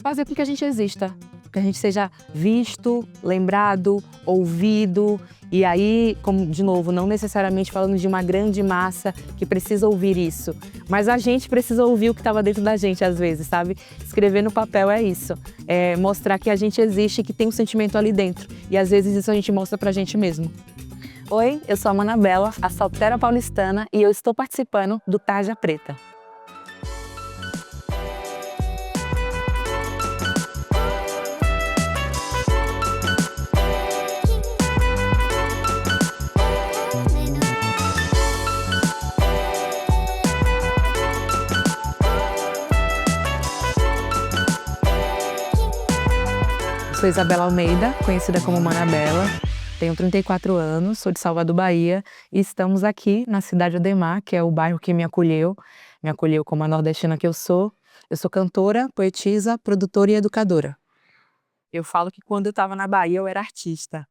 fazer com que a gente exista, que a gente seja visto, lembrado, ouvido. E aí, como de novo, não necessariamente falando de uma grande massa que precisa ouvir isso, mas a gente precisa ouvir o que estava dentro da gente às vezes, sabe? Escrever no papel é isso, é mostrar que a gente existe e que tem um sentimento ali dentro. E às vezes isso a gente mostra pra gente mesmo. Oi, eu sou a Manabela, a saltera paulistana, e eu estou participando do Tarja Preta. Sou Isabela Almeida, conhecida como Manabela, tenho 34 anos, sou de Salvador, Bahia, e estamos aqui na cidade de Ademar, que é o bairro que me acolheu como a nordestina que eu sou. Eu sou cantora, poetisa, produtora e educadora. Eu falo que quando eu estava na Bahia eu era artista.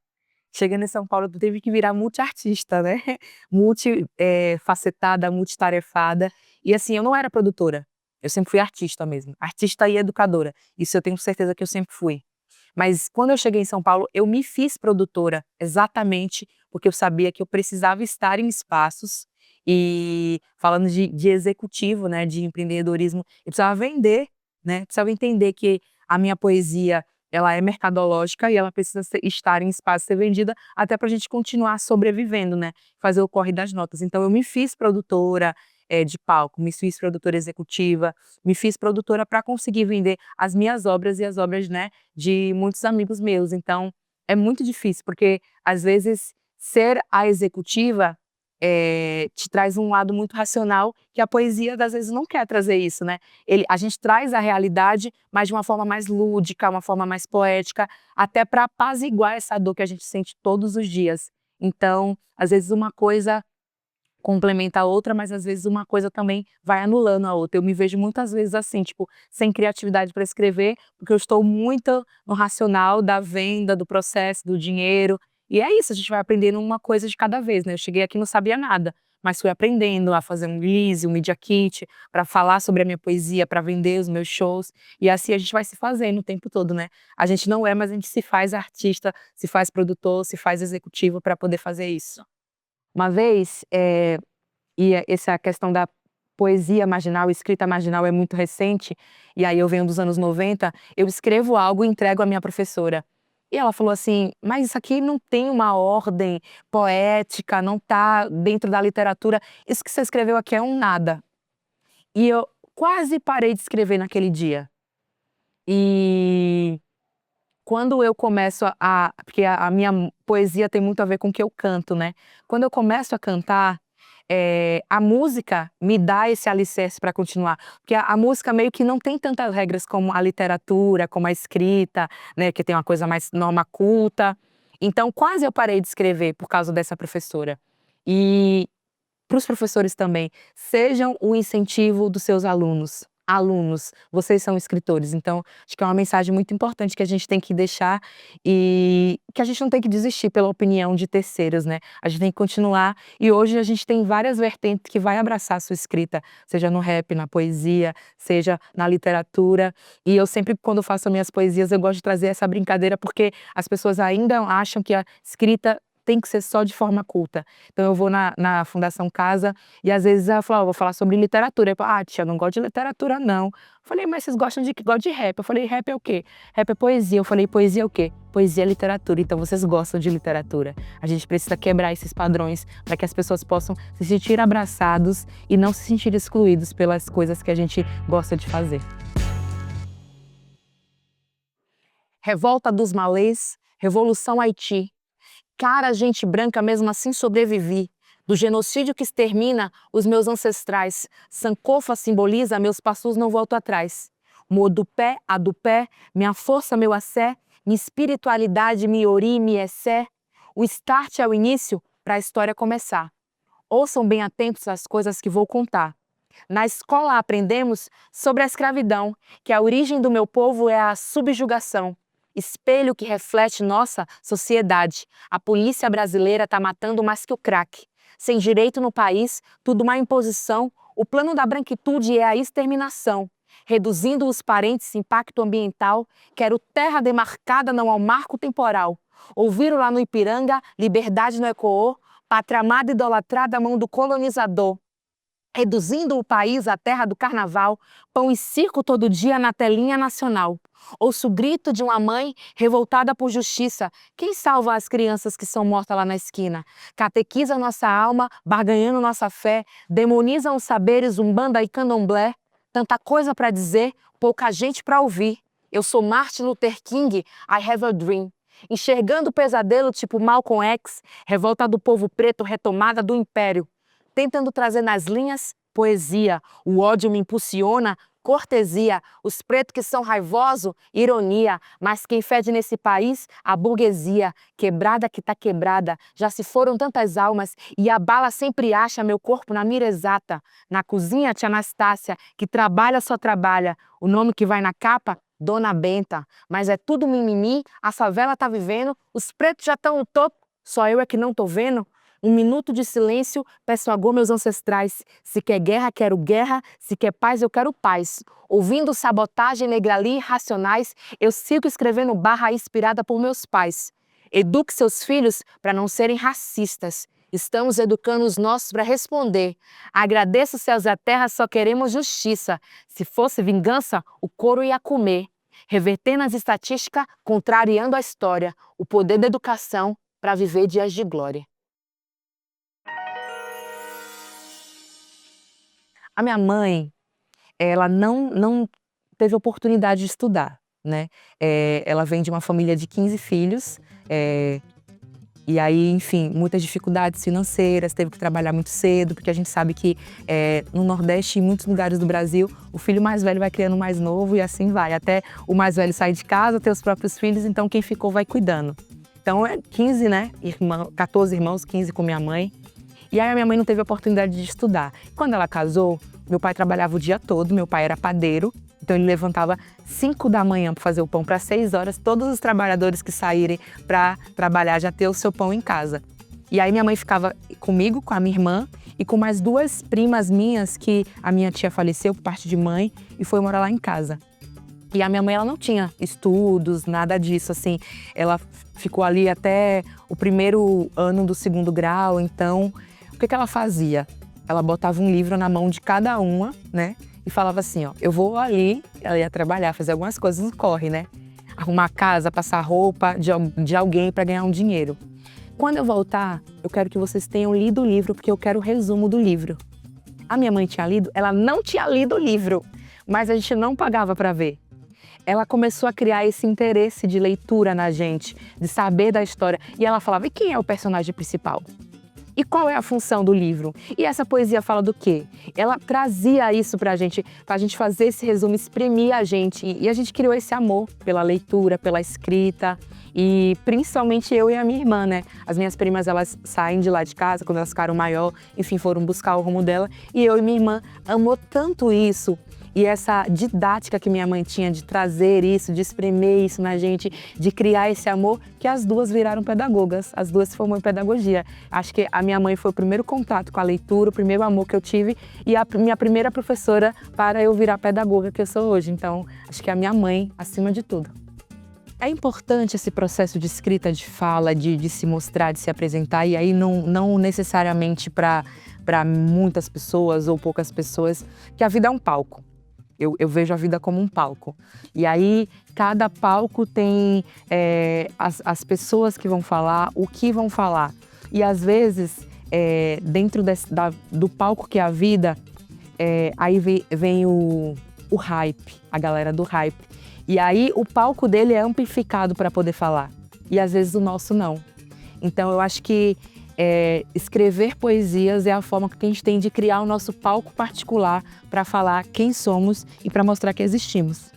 Chegando em São Paulo eu tive que virar multiartista, né? Multifacetada, multitarefada. E assim, eu não era produtora, eu sempre fui artista mesmo, artista e educadora. Isso eu tenho certeza que eu sempre fui. Mas quando eu cheguei em São Paulo, eu me fiz produtora, exatamente porque eu sabia que eu precisava estar em espaços e falando de executivo, né, de empreendedorismo, eu precisava vender, né, precisava entender que a minha poesia, ela é mercadológica e ela precisa estar em espaço, ser vendida, até para a gente continuar sobrevivendo, né, fazer o corre das notas. Então eu me fiz produtora, de palco, me fiz produtora executiva, me fiz produtora para conseguir vender as minhas obras e as obras, né, de muitos amigos meus. Então, é muito difícil, porque às vezes ser a executiva te traz um lado muito racional, que a poesia às vezes não quer trazer isso, né? A gente traz a realidade, mas de uma forma mais lúdica, uma forma mais poética, até para apaziguar essa dor que a gente sente todos os dias. Então, às vezes uma coisa complementa a outra, mas às vezes uma coisa também vai anulando a outra. Eu me vejo muitas vezes assim, tipo, sem criatividade para escrever, porque eu estou muito no racional da venda, do processo, do dinheiro. E é isso, a gente vai aprendendo uma coisa de cada vez, né? Eu cheguei aqui e não sabia nada, mas fui aprendendo a fazer um release, um media kit, para falar sobre a minha poesia, para vender os meus shows. E assim a gente vai se fazendo o tempo todo, né? A gente não é, mas a gente se faz artista, se faz produtor, se faz executivo para poder fazer isso. Uma vez, essa questão da poesia marginal, escrita marginal é muito recente, e aí eu venho dos anos 90, eu escrevo algo e entrego à minha professora. E ela falou assim, mas isso aqui não tem uma ordem poética, não está dentro da literatura, isso que você escreveu aqui é um nada. E eu quase parei de escrever naquele dia. E quando eu começo porque a minha poesia tem muito a ver com o que eu canto, né? Quando eu começo a cantar, a música me dá esse alicerce para continuar, porque a música meio que não tem tantas regras como a literatura, como a escrita, né, que tem uma coisa mais norma culta. Então quase eu parei de escrever por causa dessa professora. E para os professores também, sejam o incentivo dos seus alunos. Alunos, vocês são escritores, então acho que é uma mensagem muito importante que a gente tem que deixar e que a gente não tem que desistir pela opinião de terceiros, né? A gente tem que continuar e hoje a gente tem várias vertentes que vai abraçar a sua escrita, seja no rap, na poesia, seja na literatura. E eu sempre, quando faço as minhas poesias, eu gosto de trazer essa brincadeira porque as pessoas ainda acham que a escrita tem que ser só de forma culta. Então eu vou na Fundação Casa e às vezes ela fala, vou falar sobre literatura. Eu falo, tia, eu não gosto de literatura não. Eu falei, mas vocês gostam de quê? Gostam de rap. Eu falei, rap é o quê? Rap é poesia. Eu falei, poesia é o quê? Poesia é literatura. Então vocês gostam de literatura. A gente precisa quebrar esses padrões para que as pessoas possam se sentir abraçados e não se sentir excluídos pelas coisas que a gente gosta de fazer. Revolta dos malês, Revolução Haiti. Cara, gente branca, mesmo assim sobrevivi. Do genocídio que extermina os meus ancestrais. Sankofa simboliza meus passos não volto atrás. Mo do pé, a do pé, minha força, meu assé, minha espiritualidade, mi ori, mi essé. O start é o início para a história começar. Ouçam bem atentos às coisas que vou contar. Na escola aprendemos sobre a escravidão, que a origem do meu povo é a subjugação. Espelho que reflete nossa sociedade. A polícia brasileira está matando mais que o crack. Sem direito no país, tudo uma imposição. O plano da branquitude é a exterminação. reduzindo os parentes, impacto ambiental. Quero terra demarcada, não ao marco temporal. Ouviram lá no Ipiranga, liberdade não ecoou, pátria amada idolatrada à mão do colonizador. Reduzindo o país à terra do carnaval, pão e circo todo dia na telinha nacional. Ouço o grito de uma mãe revoltada por justiça. Quem salva as crianças que são mortas lá na esquina? Catequiza nossa alma, barganhando nossa fé, demonizam os saberes umbanda e candomblé. Tanta coisa para dizer, pouca gente para ouvir. Eu sou Martin Luther King, I have a dream. Enxergando o pesadelo tipo Malcolm X, revolta do povo preto, retomada do império. Tentando trazer nas linhas poesia, o ódio me impulsiona, cortesia, os pretos que são raivosos, ironia, mas quem fede nesse país, a burguesia, quebrada que tá quebrada, já se foram tantas almas e a bala sempre acha meu corpo na mira exata. Na cozinha, tia Anastácia, que trabalha só trabalha, o nome que vai na capa, Dona Benta, mas é tudo mimimi, a favela tá vivendo, os pretos já estão no topo, só eu é que não tô vendo. Um minuto de silêncio, peço agora meus ancestrais. Se quer guerra, quero guerra. Se quer paz, eu quero paz. Ouvindo sabotagem, negrali, racionais, eu sigo escrevendo barra inspirada por meus pais. Eduque seus filhos para não serem racistas. Estamos educando os nossos para responder. Agradeço céus e a terra, só queremos justiça. Se fosse vingança, o couro ia comer. Revertendo as estatísticas, contrariando a história. O poder da educação para viver dias de glória. A minha mãe, ela não teve oportunidade de estudar, né? Ela vem de uma família de 15 filhos, e aí, enfim, muitas dificuldades financeiras, teve que trabalhar muito cedo, porque a gente sabe que no Nordeste e em muitos lugares do Brasil, o filho mais velho vai criando o mais novo e assim vai. Até o mais velho sair de casa, ter os próprios filhos, então quem ficou vai cuidando. Então, 15, né? 14 irmãos, 15 com minha mãe. E aí a minha mãe não teve a oportunidade de estudar. Quando ela casou, meu pai trabalhava o dia todo, meu pai era padeiro, então ele levantava 5 da manhã para fazer o pão para 6 horas, todos os trabalhadores que saírem para trabalhar já ter o seu pão em casa. E aí minha mãe ficava comigo, com a minha irmã e com mais 2 primas minhas que a minha tia faleceu por parte de mãe e foi morar lá em casa. E a minha mãe, ela não tinha estudos, nada disso, assim. Ela ficou ali até o primeiro ano do 2º grau, então o que ela fazia? Ela botava um livro na mão de cada uma, né? E falava assim, ó, eu vou ali, ela ia trabalhar, fazer algumas coisas no corre, né? Arrumar a casa, passar roupa de alguém para ganhar um dinheiro. Quando eu voltar, eu quero que vocês tenham lido o livro, porque eu quero o resumo do livro. A minha mãe tinha lido, ela não tinha lido o livro, mas a gente não pagava para ver. Ela começou a criar esse interesse de leitura na gente, de saber da história. E ela falava, e quem é o personagem principal? E qual é a função do livro? E essa poesia fala do quê? Ela trazia isso pra gente fazer esse resumo, exprimir a gente. E a gente criou esse amor pela leitura, pela escrita. E principalmente eu e a minha irmã, né? As minhas primas, elas saem de lá de casa, quando elas ficaram maior, enfim, foram buscar o rumo dela. E eu e minha irmã amou tanto isso. E essa didática que minha mãe tinha de trazer isso, de exprimir isso na gente, de criar esse amor, que as duas viraram pedagogas, as duas se formou em pedagogia. Acho que a minha mãe foi o primeiro contato com a leitura, o primeiro amor que eu tive e a minha primeira professora para eu virar pedagoga que eu sou hoje. Então, acho que é a minha mãe, acima de tudo. É importante esse processo de escrita, de fala, de se mostrar, de se apresentar, e aí não necessariamente para muitas pessoas ou poucas pessoas, que a vida é um palco. Eu vejo a vida como um palco. E aí, cada palco tem as pessoas que vão falar, o que vão falar. E às vezes, dentro do palco que é a vida, aí vem o hype, a galera do hype. E aí, o palco dele é amplificado para poder falar. E às vezes o nosso não. Então, eu acho que escrever poesias é a forma que a gente tem de criar o nosso palco particular para falar quem somos e para mostrar que existimos.